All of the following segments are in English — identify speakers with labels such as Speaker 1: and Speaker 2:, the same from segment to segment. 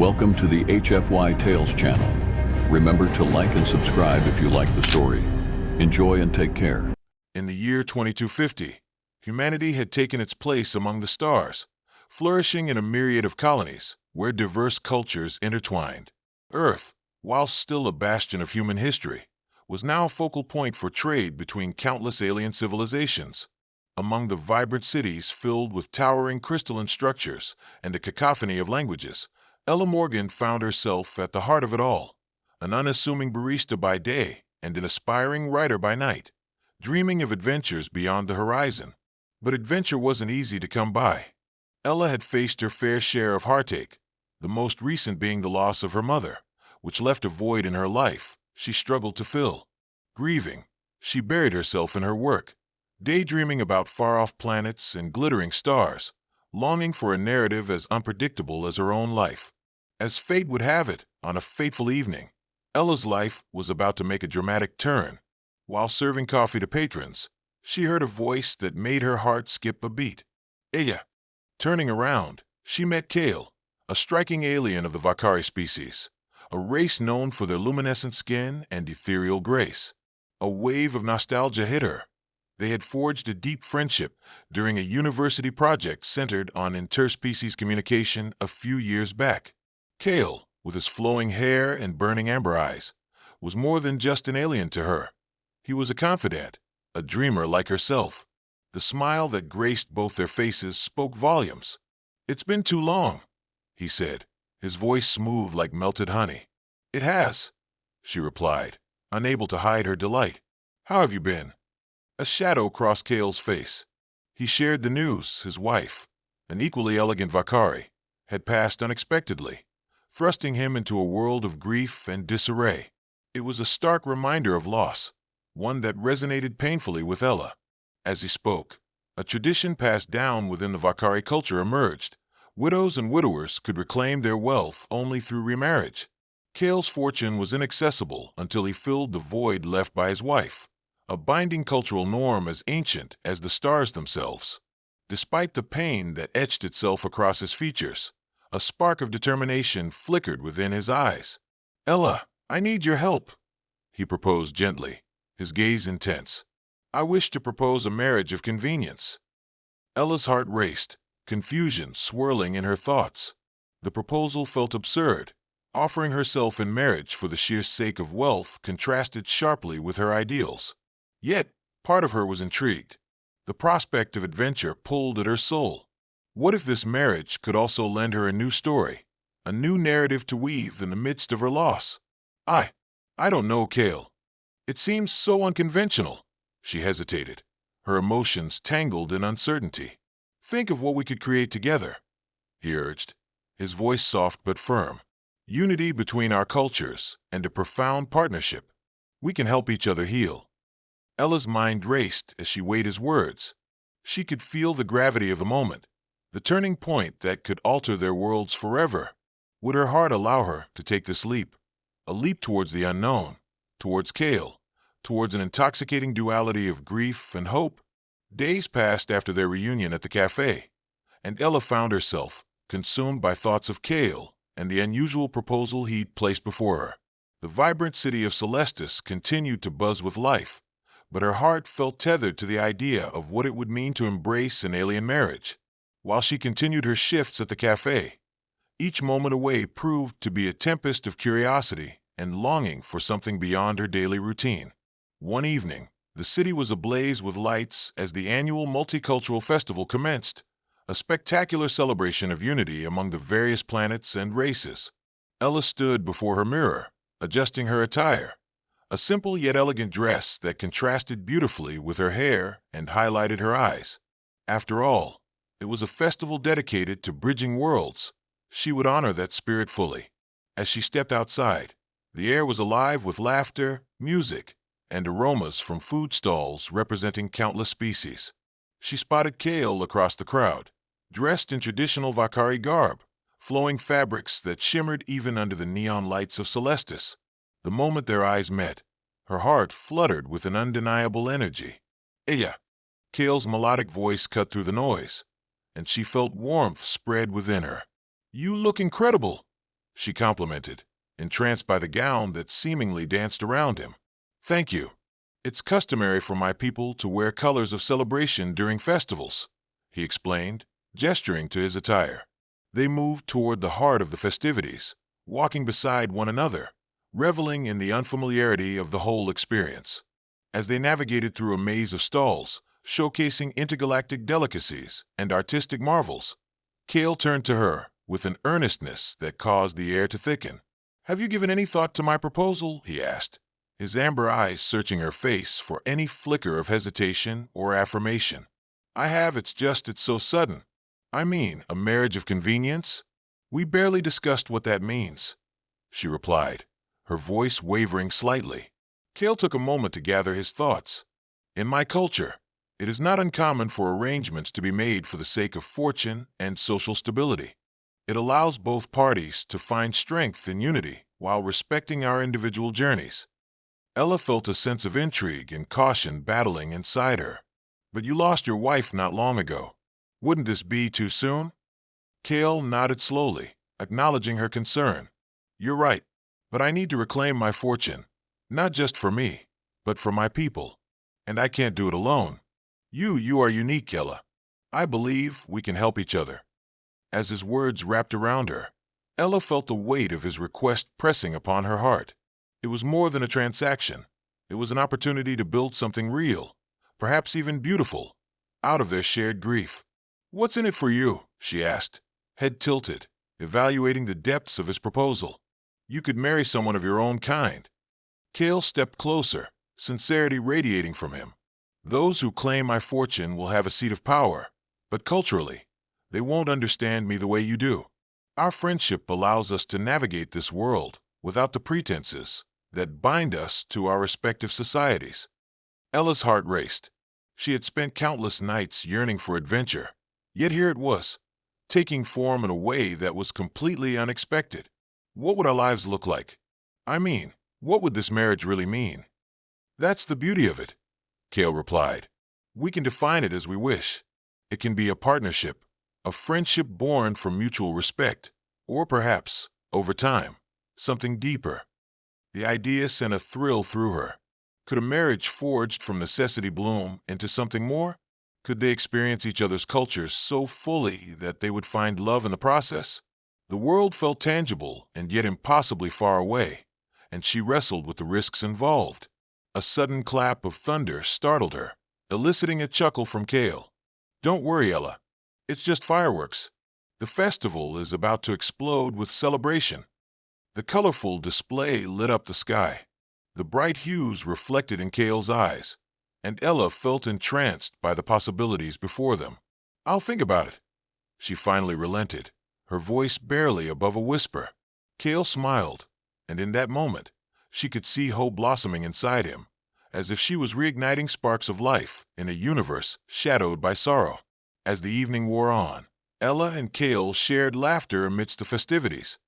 Speaker 1: Welcome to the HFY Tales channel. Remember to like and subscribe if you like the story. Enjoy and take care.
Speaker 2: In the year 2250, humanity had taken its place among the stars, flourishing in a myriad of colonies where diverse cultures intertwined. Earth, while still a bastion of human history, was now a focal point for trade between countless alien civilizations. Among the vibrant cities filled with towering crystalline structures and a cacophony of languages, Ella Morgan found herself at the heart of it all, an unassuming barista by day and an aspiring writer by night, dreaming of adventures beyond the horizon. But adventure wasn't easy to come by. Ella had faced her fair share of heartache, the most recent being the loss of her mother, which left a void in her life she struggled to fill. Grieving, she buried herself in her work, daydreaming about far-off planets and glittering stars, longing for a narrative as unpredictable as her own life. As fate would have it, on a fateful evening, Ella's life was about to make a dramatic turn. While serving coffee to patrons, she heard a voice that made her heart skip a beat. Ella. Turning around, she met Kale, a striking alien of the Vakari species, a race known for their luminescent skin and ethereal grace. A wave of nostalgia hit her. They had forged a deep friendship during a university project centered on interspecies communication a few years back. Kale, with his flowing hair and burning amber eyes, was more than just an alien to her. He was a confidant, a dreamer like herself. The smile that graced both their faces spoke volumes. "It's been too long," he said, his voice smooth like melted honey. "It has," she replied, unable to hide her delight. "How have you been?" A shadow crossed Kale's face. He shared the news his wife, an equally elegant Vakari, had passed unexpectedly, thrusting him into a world of grief and disarray. It was a stark reminder of loss, one that resonated painfully with Ella. As he spoke, a tradition passed down within the Vakari culture emerged. Widows and widowers could reclaim their wealth only through remarriage. Kale's fortune was inaccessible until he filled the void left by his wife, a binding cultural norm as ancient as the stars themselves. Despite the pain that etched itself across his features, a spark of determination flickered within his eyes. "Ella, I need your help," he proposed gently, his gaze intense. "I wish to propose a marriage of convenience." Ella's heart raced, confusion swirling in her thoughts. The proposal felt absurd. Offering herself in marriage for the sheer sake of wealth contrasted sharply with her ideals. Yet, part of her was intrigued. The prospect of adventure pulled at her soul. What if this marriage could also lend her a new story, a new narrative to weave in the midst of her loss? I don't know, Kale. It seems so unconventional." She hesitated, her emotions tangled in uncertainty. "Think of what we could create together," he urged, his voice soft but firm. "Unity between our cultures and a profound partnership. We can help each other heal." Ella's mind raced as she weighed his words. She could feel the gravity of the moment, the turning point that could alter their worlds forever. Would her heart allow her to take this leap? A leap towards the unknown, towards Kale, towards an intoxicating duality of grief and hope? Days passed after their reunion at the cafe, and Ella found herself consumed by thoughts of Kale and the unusual proposal he'd placed before her. The vibrant city of Celestis continued to buzz with life, but her heart felt tethered to the idea of what it would mean to embrace an alien marriage. While she continued her shifts at the cafe, each moment away proved to be a tempest of curiosity and longing for something beyond her daily routine. One evening, the city was ablaze with lights as the annual multicultural festival commenced, a spectacular celebration of unity among the various planets and races. Ella stood before her mirror, adjusting her attire, a simple yet elegant dress that contrasted beautifully with her hair and highlighted her eyes. After all, it was a festival dedicated to bridging worlds. She would honor that spirit fully. As she stepped outside, the air was alive with laughter, music, and aromas from food stalls representing countless species. She spotted Kale across the crowd, dressed in traditional Vakari garb, flowing fabrics that shimmered even under the neon lights of Celestis. The moment their eyes met, her heart fluttered with an undeniable energy. "Ella." Kale's melodic voice cut through the noise, and she felt warmth spread within her. "You look incredible," she complimented, entranced by the gown that seemingly danced around him. Thank you. It's customary for my people to wear colors of celebration during festivals, he explained, gesturing to his attire. They moved toward the heart of the festivities, walking beside one another, reveling in the unfamiliarity of the whole experience. As they navigated through a maze of stalls, showcasing intergalactic delicacies and artistic marvels, Kale turned to her with an earnestness that caused the air to thicken. Have you given any thought to my proposal? He asked, his amber eyes searching her face for any flicker of hesitation or affirmation. I have, it's so sudden. I mean, a marriage of convenience? We barely discussed what that means, she replied, her voice wavering slightly. Kale took a moment to gather his thoughts. In my culture, it is not uncommon for arrangements to be made for the sake of fortune and social stability. It allows both parties to find strength and unity while respecting our individual journeys. Ella felt a sense of intrigue and caution battling inside her. But you lost your wife not long ago. Wouldn't this be too soon? Kale nodded slowly, acknowledging her concern. You're right, but I need to reclaim my fortune, not just for me, but for my people. And I can't do it alone. You are unique, Ella. I believe we can help each other. As his words wrapped around her, Ella felt the weight of his request pressing upon her heart. It was more than a transaction. It was an opportunity to build something real, perhaps even beautiful, out of their shared grief. What's in it for you? She asked, head tilted, evaluating the depths of his proposal. You could marry someone of your own kind. Kale stepped closer, sincerity radiating from him. Those who claim my fortune will have a seat of power, but culturally, they won't understand me the way you do. Our friendship allows us to navigate this world without the pretenses that bind us to our respective societies. Ella's heart raced. She had spent countless nights yearning for adventure, yet here it was, taking form in a way that was completely unexpected. What would our lives look like? I mean, what would this marriage really mean? That's the beauty of it, Kale replied. We can define it as we wish. It can be a partnership, a friendship born from mutual respect, or perhaps, over time, something deeper. The idea sent a thrill through her. Could a marriage forged from necessity bloom into something more? Could they experience each other's cultures so fully that they would find love in the process? The world felt tangible and yet impossibly far away, and she wrestled with the risks involved. A sudden clap of thunder startled her, eliciting a chuckle from Kale. Don't worry, Ella. It's just fireworks. The festival is about to explode with celebration. The colorful display lit up the sky. The bright hues reflected in Kale's eyes, and Ella felt entranced by the possibilities before them. I'll think about it. She finally relented, her voice barely above a whisper. Kale smiled, and in that moment, she could see hope blossoming inside him, as if she was reigniting sparks of life in a universe shadowed by sorrow. As the evening wore on, Ella and Kale shared laughter amidst the festivities,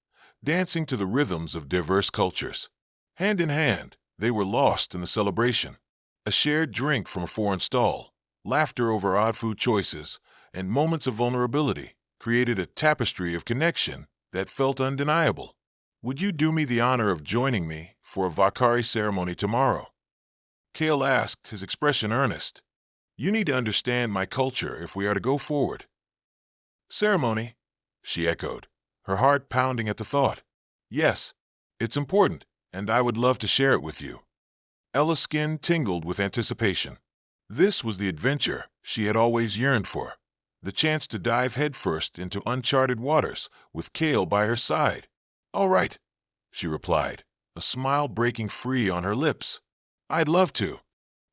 Speaker 2: dancing to the rhythms of diverse cultures. Hand in hand, they were lost in the celebration. A shared drink from a foreign stall, laughter over odd food choices, and moments of vulnerability created a tapestry of connection that felt undeniable. Would you do me the honor of joining me for a Valkyrie ceremony tomorrow? Kale asked, his expression earnest. You need to understand my culture if we are to go forward. Ceremony, she echoed, her heart pounding at the thought. Yes, it's important, and I would love to share it with you. Ella's skin tingled with anticipation. This was the adventure she had always yearned for, the chance to dive headfirst into uncharted waters with Kale by her side. All right, she replied, a smile breaking free on her lips. I'd love to.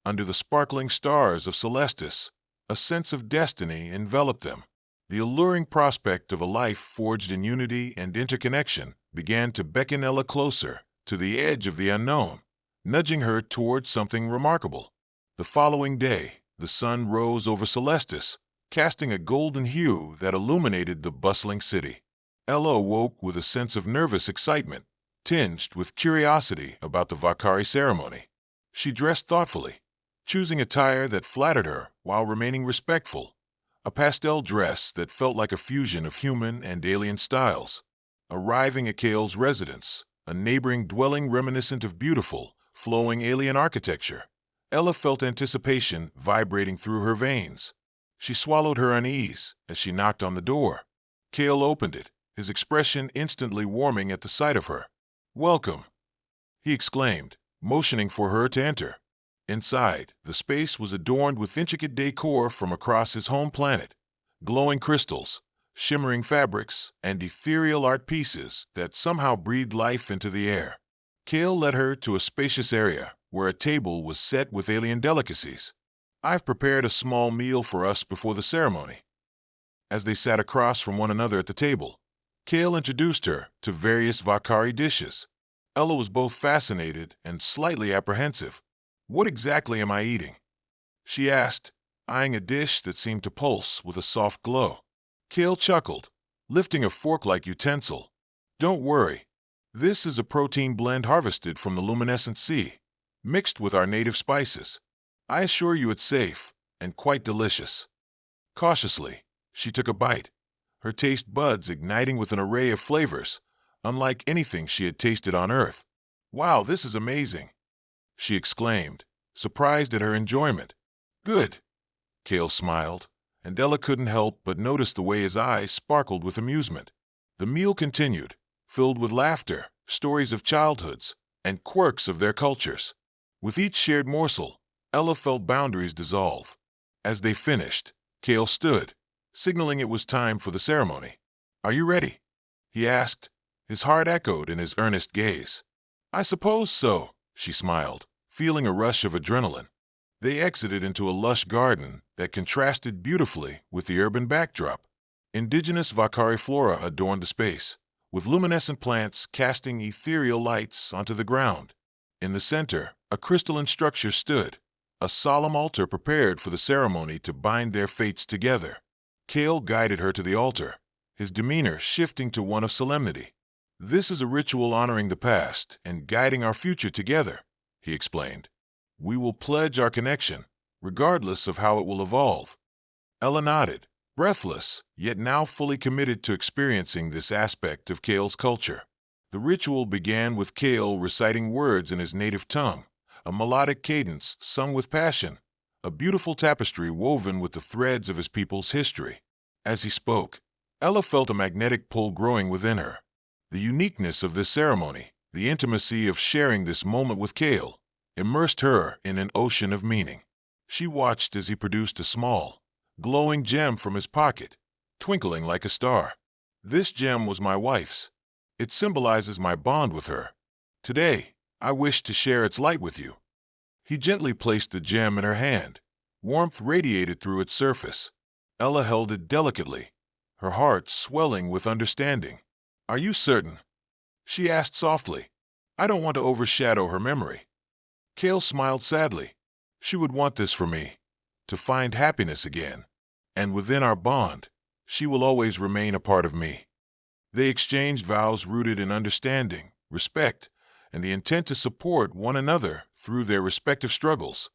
Speaker 2: Under the sparkling stars of Celestis, a sense of destiny enveloped them. The alluring prospect of a life forged in unity and interconnection began to beckon Ella closer to the edge of the unknown, nudging her toward something remarkable. The following day, the sun rose over Celestis, casting a golden hue that illuminated the bustling city. Ella awoke with a sense of nervous excitement, tinged with curiosity about the Valkyrie ceremony. She dressed thoughtfully, choosing attire that flattered her while remaining respectful, a pastel dress that felt like a fusion of human and alien styles. Arriving at Kale's residence, a neighboring dwelling reminiscent of beautiful, flowing alien architecture, Ella felt anticipation vibrating through her veins. She swallowed her unease as she knocked on the door. Kale opened it, his expression instantly warming at the sight of her. "Welcome," he exclaimed, motioning for her to enter. Inside, the space was adorned with intricate decor from across his home planet, glowing crystals, shimmering fabrics, and ethereal art pieces that somehow breathed life into the air. Kale led her to a spacious area where a table was set with alien delicacies. "I've prepared a small meal for us before the ceremony." As they sat across from one another at the table, Kale introduced her to various Vakari dishes. Ella was both fascinated and slightly apprehensive. "What exactly am I eating?" she asked, eyeing a dish that seemed to pulse with a soft glow. Kale chuckled, lifting a fork-like utensil. "Don't worry. This is a protein blend harvested from the luminescent sea, mixed with our native spices. I assure you it's safe and quite delicious." Cautiously, she took a bite, her taste buds igniting with an array of flavors, unlike anything she had tasted on Earth. "Wow, this is amazing," she exclaimed, surprised at her enjoyment. "Good," Kale smiled, and Ella couldn't help but notice the way his eyes sparkled with amusement. The meal continued, filled with laughter, stories of childhoods, and quirks of their cultures. With each shared morsel, Ella felt boundaries dissolve. As they finished, Kale stood, signaling it was time for the ceremony. "Are you ready?" he asked, his heart echoed in his earnest gaze. "I suppose so," she smiled, feeling a rush of adrenaline. They exited into a lush garden that contrasted beautifully with the urban backdrop. Indigenous Vakari flora adorned the space, with luminescent plants casting ethereal lights onto the ground. In the center, a crystalline structure stood, a solemn altar prepared for the ceremony to bind their fates together. Kale guided her to the altar, his demeanor shifting to one of solemnity. "This is a ritual honoring the past and guiding our future together," he explained. "We will pledge our connection, regardless of how it will evolve." Ella nodded, breathless, yet now fully committed to experiencing this aspect of Kale's culture. The ritual began with Kale reciting words in his native tongue, a melodic cadence sung with passion, a beautiful tapestry woven with the threads of his people's history. As he spoke, Ella felt a magnetic pull growing within her. The uniqueness of this ceremony, the intimacy of sharing this moment with Kale, immersed her in an ocean of meaning. She watched as he produced a small, glowing gem from his pocket, twinkling like a star. "This gem was my wife's. It symbolizes my bond with her. Today, I wish to share its light with you." He gently placed the gem in her hand. Warmth radiated through its surface. Ella held it delicately, her heart swelling with understanding. "Are you certain?" she asked softly. "I don't want to overshadow her memory." Kale smiled sadly. "She would want this for me, to find happiness again. And within our bond, she will always remain a part of me." They exchanged vows rooted in understanding, respect, and the intent to support one another through their respective struggles,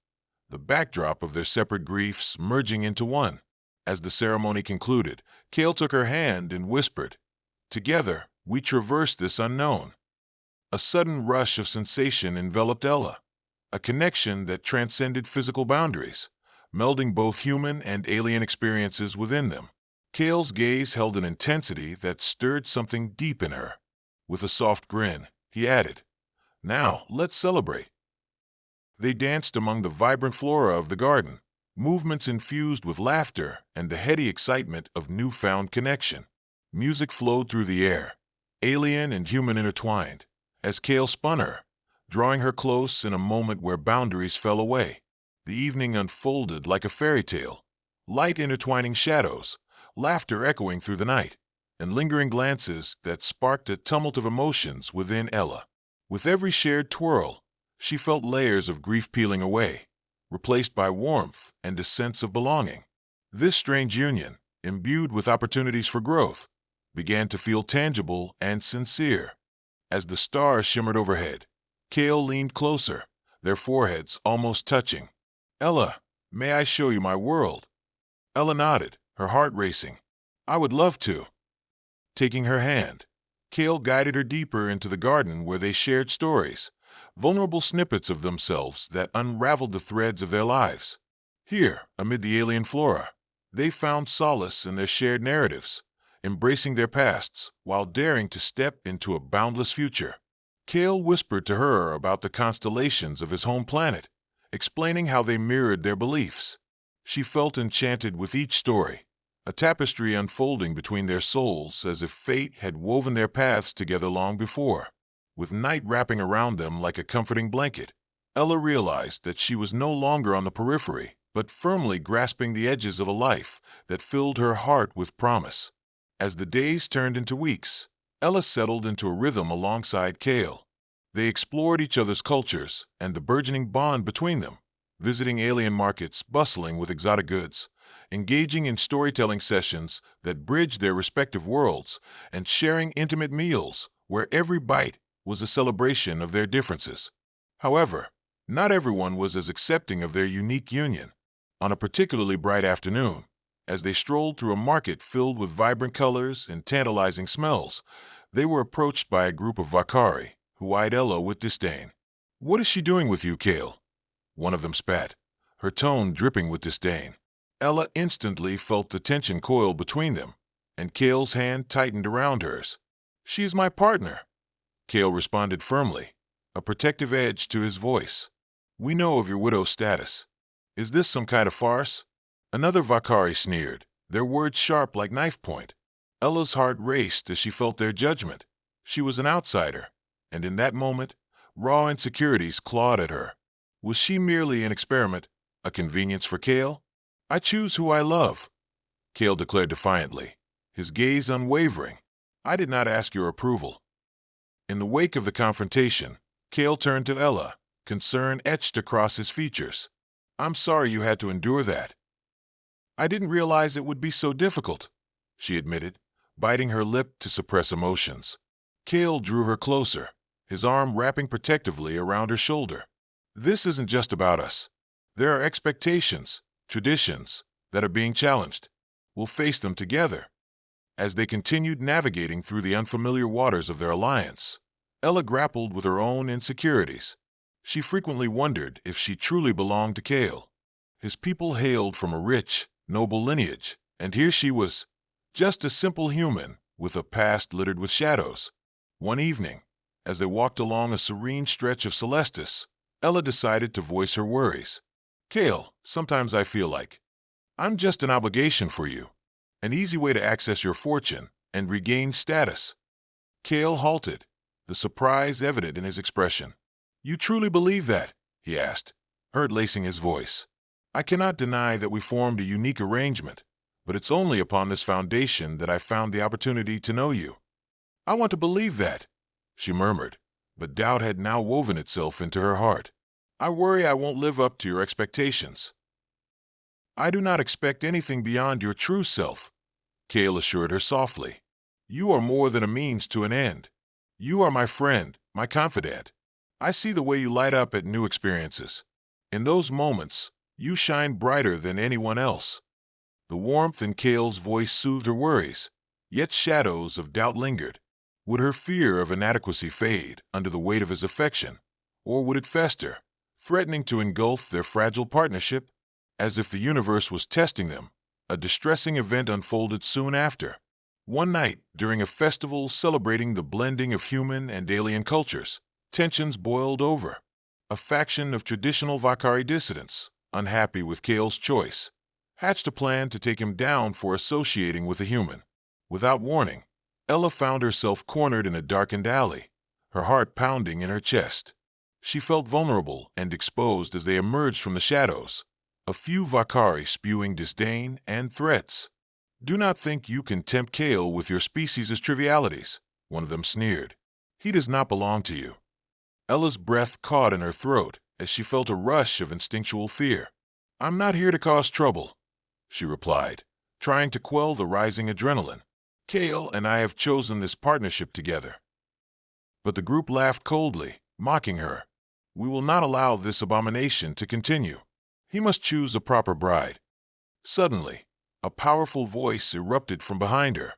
Speaker 2: the backdrop of their separate griefs merging into one. As the ceremony concluded, Kale took her hand and whispered, "Together, we traverse this unknown." A sudden rush of sensation enveloped Ella, a connection that transcended physical boundaries, melding both human and alien experiences within them. Kale's gaze held an intensity that stirred something deep in her. With a soft grin, he added, "Now, let's celebrate." They danced among the vibrant flora of the garden, movements infused with laughter and the heady excitement of newfound connection. Music flowed through the air, alien and human intertwined, as Kale spun her, drawing her close in a moment where boundaries fell away. The evening unfolded like a fairy tale, light intertwining shadows, laughter echoing through the night, and lingering glances that sparked a tumult of emotions within Ella. With every shared twirl, she felt layers of grief peeling away, replaced by warmth and a sense of belonging. This strange union, imbued with opportunities for growth, began to feel tangible and sincere. As the stars shimmered overhead, Kale leaned closer, their foreheads almost touching. "Ella, may I show you my world?" Ella nodded, her heart racing. "I would love to." Taking her hand, Kale guided her deeper into the garden where they shared stories, vulnerable snippets of themselves that unraveled the threads of their lives. Here, amid the alien flora, they found solace in their shared narratives, embracing their pasts while daring to step into a boundless future. Kale whispered to her about the constellations of his home planet, explaining how they mirrored their beliefs. She felt enchanted with each story, a tapestry unfolding between their souls as if fate had woven their paths together long before. With night wrapping around them like a comforting blanket, Ella realized that she was no longer on the periphery, but firmly grasping the edges of a life that filled her heart with promise. As the days turned into weeks, Ella settled into a rhythm alongside Kale. They explored each other's cultures and the burgeoning bond between them, visiting alien markets bustling with exotic goods, engaging in storytelling sessions that bridged their respective worlds, and sharing intimate meals where every bite was a celebration of their differences. However, not everyone was as accepting of their unique union. On a particularly bright afternoon, as they strolled through a market filled with vibrant colors and tantalizing smells, they were approached by a group of Vakari, who eyed Ella with disdain. "What is she doing with you, Kale?" one of them spat, her tone dripping with disdain. Ella instantly felt the tension coil between them, and Kale's hand tightened around hers. "She is my partner," Kale responded firmly, a protective edge to his voice. "We know of your widow's status. Is this some kind of farce?" Another Vakari sneered, their words sharp like knife point. Ella's heart raced as she felt their judgment. She was an outsider, and in that moment, raw insecurities clawed at her. Was she merely an experiment, a convenience for Kale? "I choose who I love," Kale declared defiantly, his gaze unwavering. "I did not ask your approval." In the wake of the confrontation, Kale turned to Ella, concern etched across his features. "I'm sorry you had to endure that." "I didn't realize it would be so difficult," she admitted, biting her lip to suppress emotions. Kale drew her closer, his arm wrapping protectively around her shoulder. "This isn't just about us. There are expectations, traditions, that are being challenged. We'll face them together." As they continued navigating through the unfamiliar waters of their alliance, Ella grappled with her own insecurities. She frequently wondered if she truly belonged to Kale. His people hailed from a rich, noble lineage, and here she was, just a simple human with a past littered with shadows. One evening, as they walked along a serene stretch of Celestis, Ella decided to voice her worries. "Kale, sometimes I feel like I'm just an obligation for you, an easy way to access your fortune and regain status." Kale halted, the surprise evident in his expression. "You truly believe that?" he asked, hurt lacing his voice. "I cannot deny that we formed a unique arrangement, but it's only upon this foundation that I found the opportunity to know you." "I want to believe that," she murmured, but doubt had now woven itself into her heart. "I worry I won't live up to your expectations." "I do not expect anything beyond your true self," Kale assured her softly. "You are more than a means to an end. You are my friend, my confidant. I see the way you light up at new experiences. In those moments, you shine brighter than anyone else." The warmth in Kale's voice soothed her worries, yet shadows of doubt lingered. Would her fear of inadequacy fade under the weight of his affection, or would it fester, threatening to engulf their fragile partnership? As if the universe was testing them, a distressing event unfolded soon after. One night, during a festival celebrating the blending of human and alien cultures, tensions boiled over. A faction of traditional Vakari dissidents, unhappy with Kale's choice, hatched a plan to take him down for associating with a human. Without warning, Ella found herself cornered in a darkened alley, her heart pounding in her chest. She felt vulnerable and exposed as they emerged from the shadows, a few Vakari spewing disdain and threats. "Do not think you can tempt Kale with your species' trivialities," one of them sneered. "He does not belong to you." Ella's breath caught in her throat as she felt a rush of instinctual fear. "I'm not here to cause trouble," she replied, trying to quell the rising adrenaline. "Kale and I have chosen this partnership together." But the group laughed coldly, mocking her. "We will not allow this abomination to continue. He must choose a proper bride." Suddenly, a powerful voice erupted from behind her.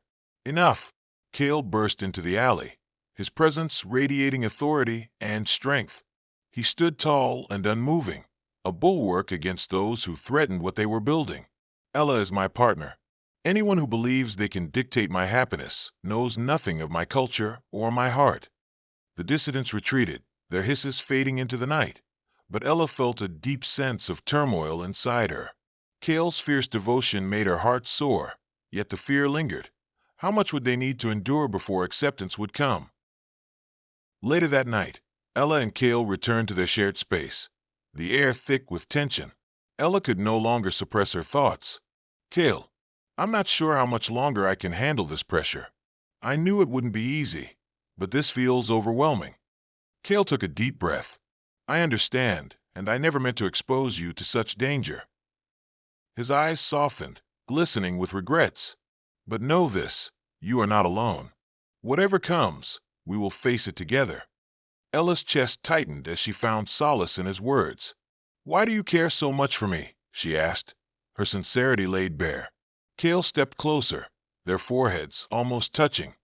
Speaker 2: "Enough!" Kale burst into the alley, his presence radiating authority and strength. He stood tall and unmoving, a bulwark against those who threatened what they were building. Ella is my partner. Anyone who believes they can dictate my happiness knows nothing of my culture or my heart. The dissidents retreated, their hisses fading into the night, but Ella felt a deep sense of turmoil inside her. Kale's fierce devotion made her heart soar, yet the fear lingered. How much would they need to endure before acceptance would come? Later that night, Ella and Kale returned to their shared space, the air thick with tension. Ella could no longer suppress her thoughts. Kale, I'm not sure how much longer I can handle this pressure. I knew it wouldn't be easy, but this feels overwhelming. Kale took a deep breath. I understand, and I never meant to expose you to such danger. His eyes softened, glistening with regrets. But know this, you are not alone. Whatever comes, we will face it together. Ella's chest tightened as she found solace in his words. Why do you care so much for me? She asked, her sincerity laid bare. Kale stepped closer, their foreheads almost touching.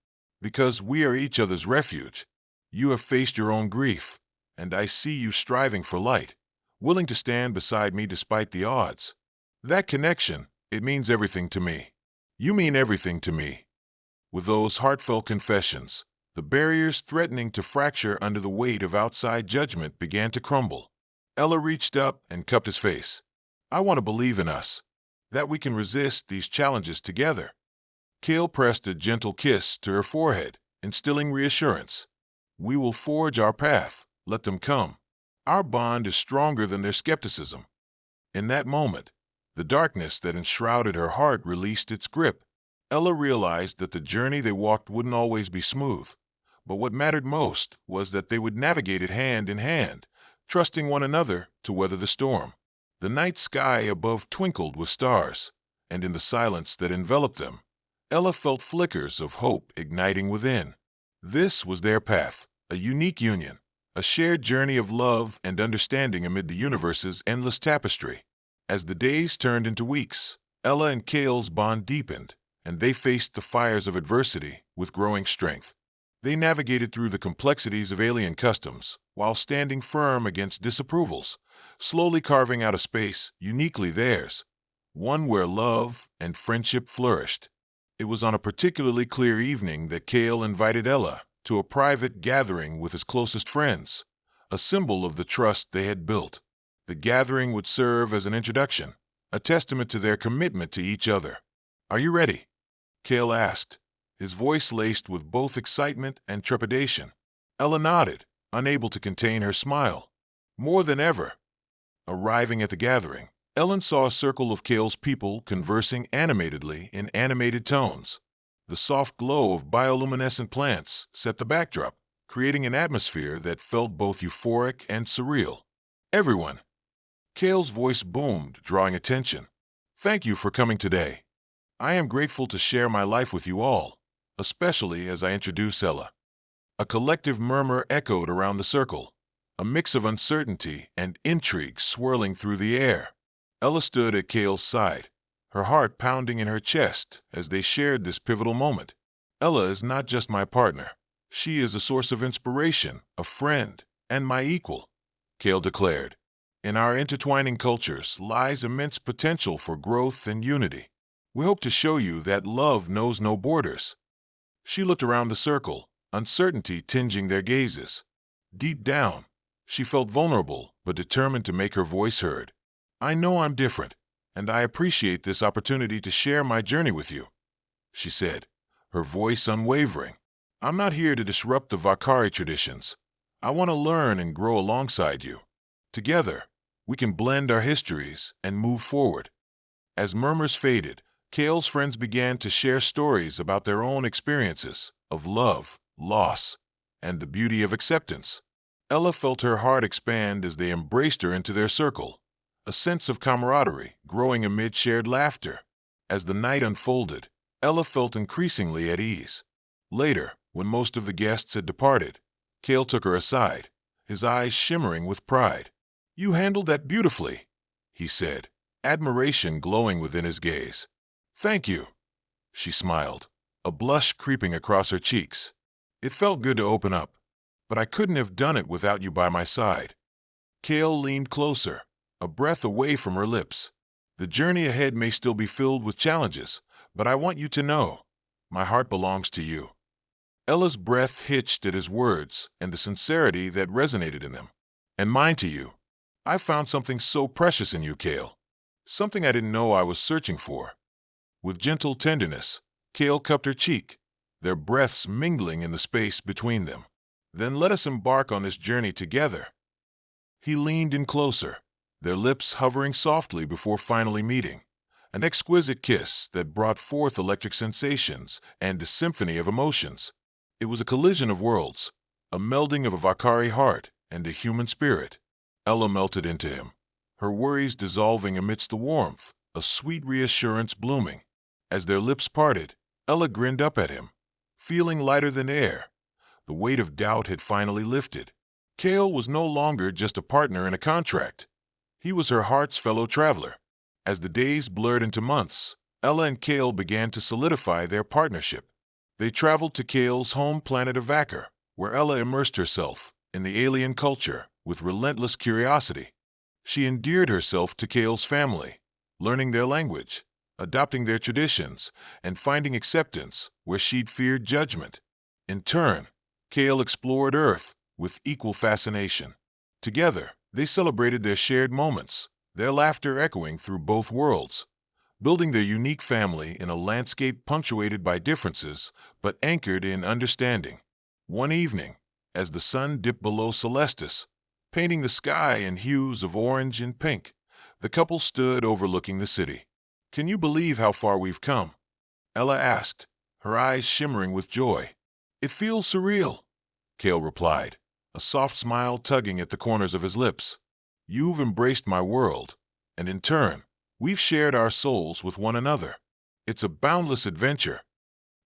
Speaker 2: Because we are each other's refuge. You have faced your own grief, and I see you striving for light, willing to stand beside me despite the odds. That connection, it means everything to me. You mean everything to me. With those heartfelt confessions, the barriers threatening to fracture under the weight of outside judgment began to crumble. Ella reached up and cupped his face. I want to believe in us, that we can resist these challenges together. Kale pressed a gentle kiss to her forehead, instilling reassurance. We will forge our path, let them come. Our bond is stronger than their skepticism. In that moment, the darkness that enshrouded her heart released its grip. Ella realized that the journey they walked wouldn't always be smooth, but what mattered most was that they would navigate it hand in hand, trusting one another to weather the storm. The night sky above twinkled with stars, and in the silence that enveloped them, Ella felt flickers of hope igniting within. This was their path, a unique union, a shared journey of love and understanding amid the universe's endless tapestry. As the days turned into weeks, Ella and Kale's bond deepened, and they faced the fires of adversity with growing strength. They navigated through the complexities of alien customs while standing firm against disapprovals, slowly carving out a space uniquely theirs, one where love and friendship flourished. It was on a particularly clear evening that Kale invited Ella to a private gathering with his closest friends, a symbol of the trust they had built. The gathering would serve as an introduction, a testament to their commitment to each other. Are you ready? Kale asked, his voice laced with both excitement and trepidation. Ella nodded, unable to contain her smile. More than ever. Arriving at the gathering, Ellen saw a circle of Kale's people conversing animatedly in animated tones. The soft glow of bioluminescent plants set the backdrop, creating an atmosphere that felt both euphoric and surreal. Everyone. Kale's voice boomed, drawing attention. Thank you for coming today. I am grateful to share my life with you all, especially as I introduce Ella. A collective murmur echoed around the circle, a mix of uncertainty and intrigue swirling through the air. Ella stood at Kale's side, her heart pounding in her chest as they shared this pivotal moment. Ella is not just my partner. She is a source of inspiration, a friend, and my equal, Kale declared. In our intertwining cultures lies immense potential for growth and unity. We hope to show you that love knows no borders. She looked around the circle, uncertainty tinging their gazes. Deep down, she felt vulnerable but determined to make her voice heard. I know I'm different, and I appreciate this opportunity to share my journey with you, she said, her voice unwavering. I'm not here to disrupt the Vakari traditions. I want to learn and grow alongside you. Together, we can blend our histories and move forward. As murmurs faded, Kale's friends began to share stories about their own experiences of love, loss, and the beauty of acceptance. Ella felt her heart expand as they embraced her into their circle, a sense of camaraderie growing amid shared laughter. As the night unfolded, Ella felt increasingly at ease. Later, when most of the guests had departed, Kale took her aside, his eyes shimmering with pride. You handled that beautifully, he said, admiration glowing within his gaze. Thank you, she smiled, a blush creeping across her cheeks. It felt good to open up, but I couldn't have done it without you by my side. Kale leaned closer, a breath away from her lips. The journey ahead may still be filled with challenges, but I want you to know, my heart belongs to you. Ella's breath hitched at his words and the sincerity that resonated in them. And mine to you. I found something so precious in you, Kale. Something I didn't know I was searching for. With gentle tenderness, Kale cupped her cheek, their breaths mingling in the space between them. Then let us embark on this journey together. He leaned in closer, their lips hovering softly before finally meeting. An exquisite kiss that brought forth electric sensations and a symphony of emotions. It was a collision of worlds, a melding of a Vakari heart and a human spirit. Ella melted into him, her worries dissolving amidst the warmth, a sweet reassurance blooming. As their lips parted, Ella grinned up at him, feeling lighter than air. The weight of doubt had finally lifted. Kale was no longer just a partner in a contract. He was her heart's fellow traveler. As the days blurred into months, Ella and Kale began to solidify their partnership. They traveled to Kale's home planet of Vakar, where Ella immersed herself in the alien culture with relentless curiosity. She endeared herself to Kale's family, learning their language, adopting their traditions, and finding acceptance where she'd feared judgment. In turn, Kale explored Earth with equal fascination. Together, they celebrated their shared moments, their laughter echoing through both worlds, building their unique family in a landscape punctuated by differences but anchored in understanding. One evening, as the sun dipped below Celestis, painting the sky in hues of orange and pink, the couple stood overlooking the city. "Can you believe how far we've come?" Ella asked, her eyes shimmering with joy. "It feels surreal," Kale replied, a soft smile tugging at the corners of his lips. "You've embraced my world, and in turn, we've shared our souls with one another. It's a boundless adventure."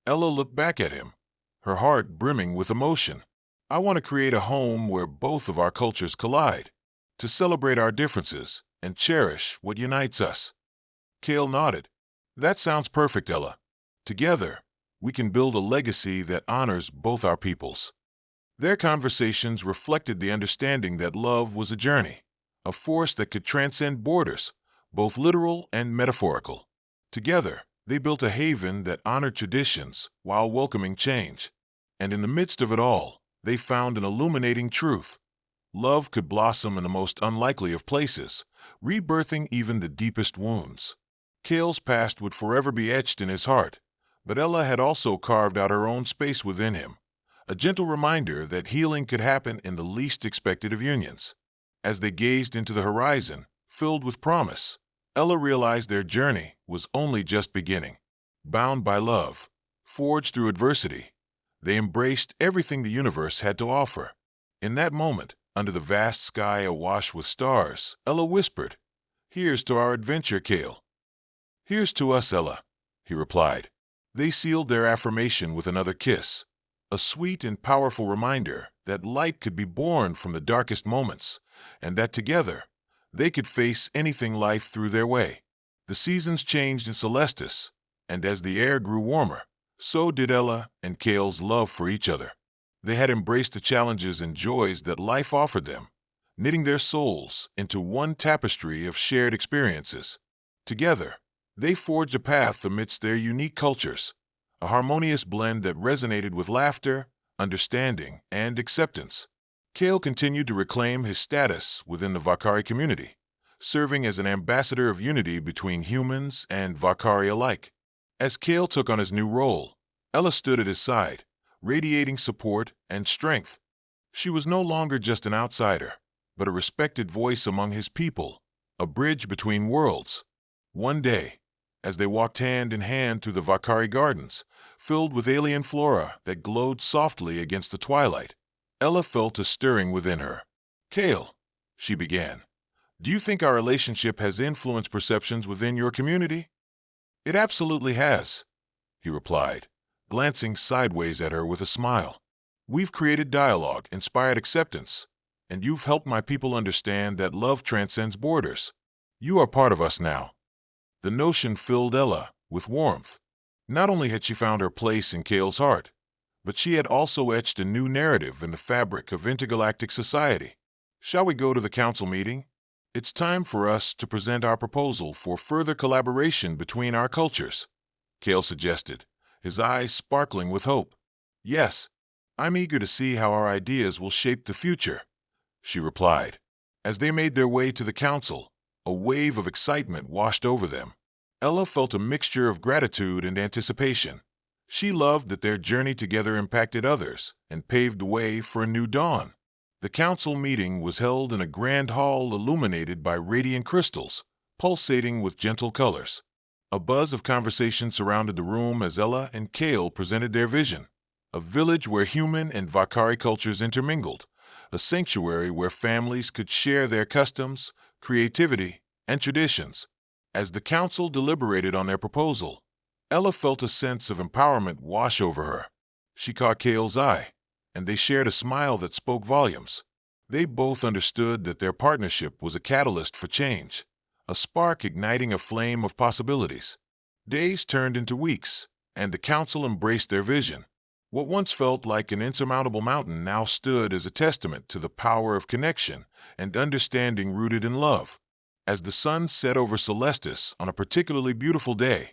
Speaker 2: Ella looked back at him, her heart brimming with emotion. "I want to create a home where both of our cultures collide, to celebrate our differences and cherish what unites us." Kale nodded. "That sounds perfect, Ella. Together, we can build a legacy that honors both our peoples." Their conversations reflected the understanding that love was a journey, a force that could transcend borders, both literal and metaphorical. Together, they built a haven that honored traditions while welcoming change. And in the midst of it all, they found an illuminating truth. Love could blossom in the most unlikely of places, rebirthing even the deepest wounds. Kale's past would forever be etched in his heart, but Ella had also carved out her own space within him, a gentle reminder that healing could happen in the least expected of unions. As they gazed into the horizon, filled with promise, Ella realized their journey was only just beginning. Bound by love, forged through adversity, they embraced everything the universe had to offer. In that moment, under the vast sky awash with stars, Ella whispered, "Here's to our adventure, Kale." "Here's to us, Ella," he replied. They sealed their affirmation with another kiss, a sweet and powerful reminder that light could be born from the darkest moments, and that together, they could face anything life threw their way. The seasons changed in Celestis, and as the air grew warmer, so did Ella and Kale's love for each other. They had embraced the challenges and joys that life offered them, knitting their souls into one tapestry of shared experiences. Together, they forged a path amidst their unique cultures, a harmonious blend that resonated with laughter, understanding, and acceptance. Kale continued to reclaim his status within the Vakari community, serving as an ambassador of unity between humans and Vakari alike. As Kale took on his new role, Ella stood at his side, radiating support and strength. She was no longer just an outsider, but a respected voice among his people, a bridge between worlds. One day, as they walked hand in hand through the Vakari gardens, filled with alien flora that glowed softly against the twilight, Ella felt a stirring within her. "Kale," she began, "do you think our relationship has influenced perceptions within your community?" "It absolutely has," he replied, glancing sideways at her with a smile. "We've created dialogue, inspired acceptance, and you've helped my people understand that love transcends borders. You are part of us now." The notion filled Ella with warmth. Not only had she found her place in Kale's heart, but she had also etched a new narrative in the fabric of intergalactic society. Shall we go to the council meeting? It's time for us to present our proposal for further collaboration between our cultures, Kale suggested, his eyes sparkling with hope. Yes, I'm eager to see how our ideas will shape the future, she replied. As they made their way to the council, a wave of excitement washed over them. Ella felt a mixture of gratitude and anticipation. She loved that their journey together impacted others and paved the way for a new dawn. The council meeting was held in a grand hall illuminated by radiant crystals, pulsating with gentle colors. A buzz of conversation surrounded the room as Ella and Kale presented their vision, a village where human and Vakari cultures intermingled, a sanctuary where families could share their customs, creativity, and traditions. As the council deliberated on their proposal, Ella felt a sense of empowerment wash over her. She caught Kale's eye, and they shared a smile that spoke volumes. They both understood that their partnership was a catalyst for change, a spark igniting a flame of possibilities. Days turned into weeks, and the council embraced their vision. What once felt like an insurmountable mountain now stood as a testament to the power of connection and understanding rooted in love. As the sun set over Celestis on a particularly beautiful day,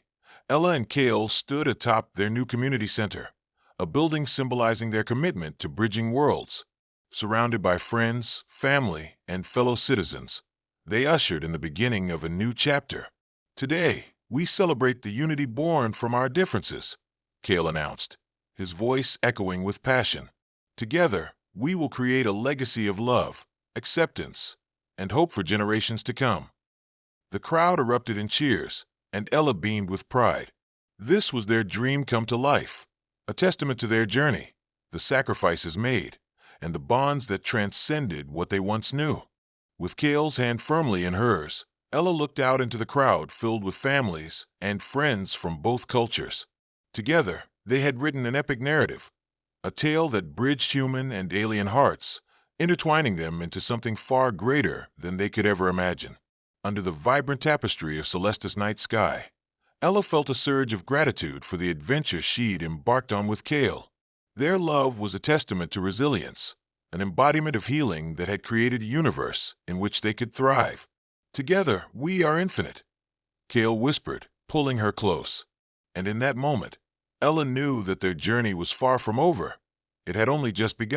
Speaker 2: Ella and Kale stood atop their new community center, a building symbolizing their commitment to bridging worlds. Surrounded by friends, family, and fellow citizens, they ushered in the beginning of a new chapter. Today, we celebrate the unity born from our differences, Kale announced, his voice echoing with passion. Together, we will create a legacy of love, acceptance, and hope for generations to come. The crowd erupted in cheers, and Ella beamed with pride. This was their dream come to life, a testament to their journey, the sacrifices made, and the bonds that transcended what they once knew. With Kale's hand firmly in hers, Ella looked out into the crowd filled with families and friends from both cultures. Together, they had written an epic narrative, a tale that bridged human and alien hearts, intertwining them into something far greater than they could ever imagine. Under the vibrant tapestry of Celestis' night sky, Ella felt a surge of gratitude for the adventure she'd embarked on with Kale. Their love was a testament to resilience, an embodiment of healing that had created a universe in which they could thrive. Together, we are infinite, Kale whispered, pulling her close. And in that moment, Ella knew that their journey was far from over. It had only just begun.